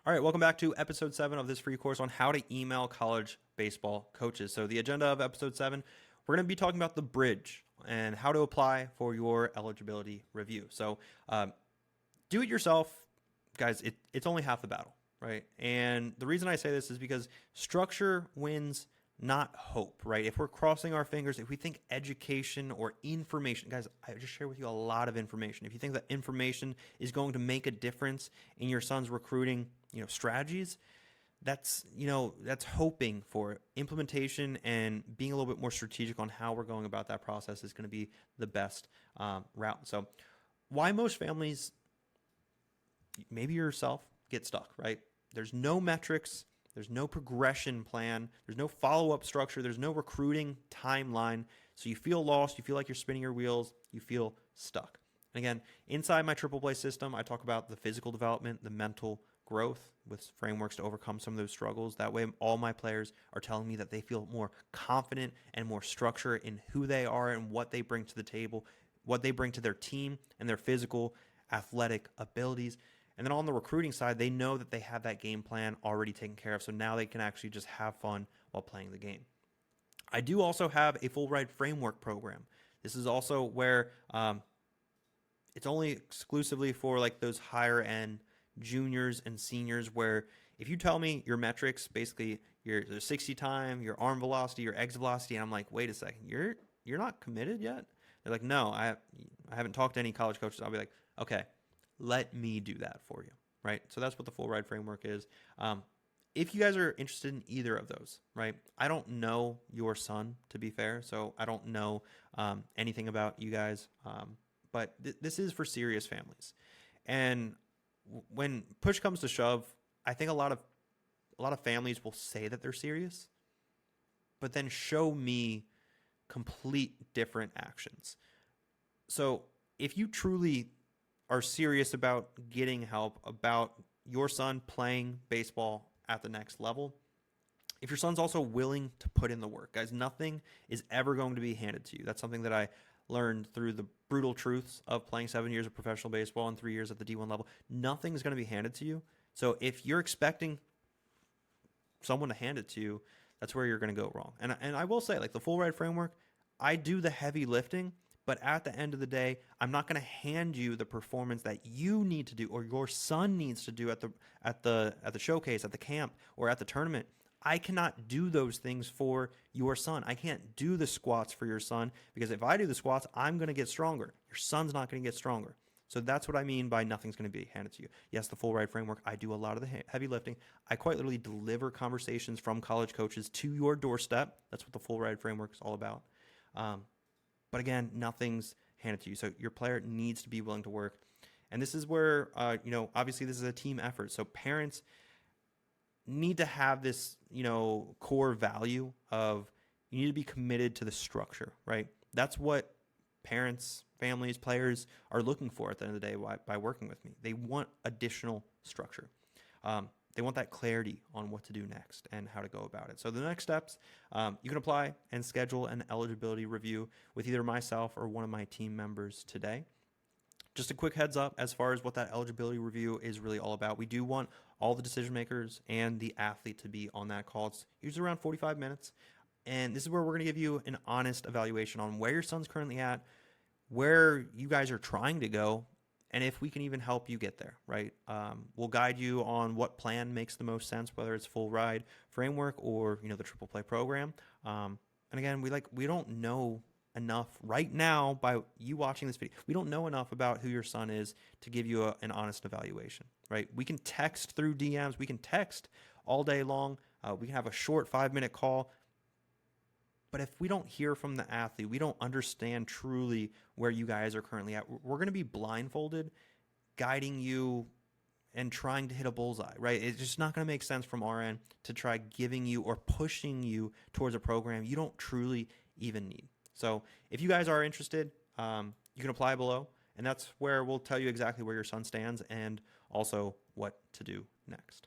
All right, welcome back to episode 7 of this free course on how to email college baseball coaches. So, the agenda of episode 7, we're going to be talking about the bridge and how to apply for your eligibility review. So, do it yourself, guys. It's only half the battle, right? And the reason I say this is because structure wins, not hope, right? If we're crossing our fingers, if we think education or information, guys, I just share with you a lot of information. If you think that information is going to make a difference in your son's recruiting, strategies, that's hoping for it. Implementation and being a little bit more strategic on how we're going about that process is going to be the best route. So, why most families, maybe yourself, get stuck, right? There's no metrics. There's no progression plan. There's no follow-up structure. There's no recruiting timeline. So you feel lost. You feel like you're spinning your wheels. You feel stuck. And again, inside my triple play system, I talk about the physical development, the mental growth with frameworks to overcome some of those struggles. That way, all my players are telling me that they feel more confident and more structure in who they are and what they bring to the table, what they bring to their team and their physical athletic abilities. And then on the recruiting side, they know that they have that game plan already taken care of. So now they can actually just have fun while playing the game. I do also have a full ride framework program. This is also where it's only exclusively for like those higher end juniors and seniors, where if you tell me your metrics, basically your 60 time, your arm velocity, your exit velocity, and I'm like, wait a second, you're not committed yet? They're like, no, I haven't talked to any college coaches. I'll be like, okay, let me do that for you, right? So that's what the full ride framework is. If you guys are interested in either of those, right? I don't know your son, to be fair, so I don't know anything about you guys, but this is for serious families. And when push comes to shove, I think a lot of families will say that they're serious, but then show me complete different actions. So if you truly are serious about getting help, about your son playing baseball at the next level, if your son's also willing to put in the work, guys, nothing is ever going to be handed to you. That's something that I learned through the brutal truths of playing 7 years of professional baseball and 3 years at the D1 level. Nothing's going to be handed to you. So if you're expecting someone to hand it to you, that's where you're going to go wrong. And I will say, like the full ride framework, I do the heavy lifting, but at the end of the day, I'm not going to hand you the performance that you need to do or your son needs to do at the showcase, at the camp, or at the tournament. I cannot do those things for your son. I can't do the squats for your son, because if I do the squats, I'm going to get stronger. Your son's not going to get stronger. So that's what I mean by nothing's going to be handed to you. Yes, the full ride framework, I do a lot of the heavy lifting. I quite literally deliver conversations from college coaches to your doorstep. That's what the full ride framework is all about. But again, nothing's handed to you. So your player needs to be willing to work. And this is where, obviously this is a team effort. So parents need to have this, core value of you need to be committed to the structure, right? That's what parents, families, players are looking for at the end of the day by working with me. They want additional structure. They want that clarity on what to do next and how to go about it. So the next steps, you can apply and schedule an eligibility review with either myself or one of my team members today. Just a quick heads up as far as what that eligibility review is really all about. We do want all the decision makers and the athlete to be on that call. It's usually around 45 minutes. And this is where we're going to give you an honest evaluation on where your son's currently at, where you guys are trying to go, and if we can even help you get there, right? We'll guide you on what plan makes the most sense, whether it's full ride framework or, the triple play program. And again, we don't know enough right now by you watching this video. We don't know enough about who your son is to give you an honest evaluation, right? We can text through DMs. We can text all day long. We can have a short 5-minute call. But if we don't hear from the athlete, we don't understand truly where you guys are currently at, we're going to be blindfolded, guiding you and trying to hit a bullseye, right? It's just not going to make sense from our end to try giving you or pushing you towards a program you don't truly even need. So if you guys are interested, you can apply below, and that's where we'll tell you exactly where your son stands and also what to do next.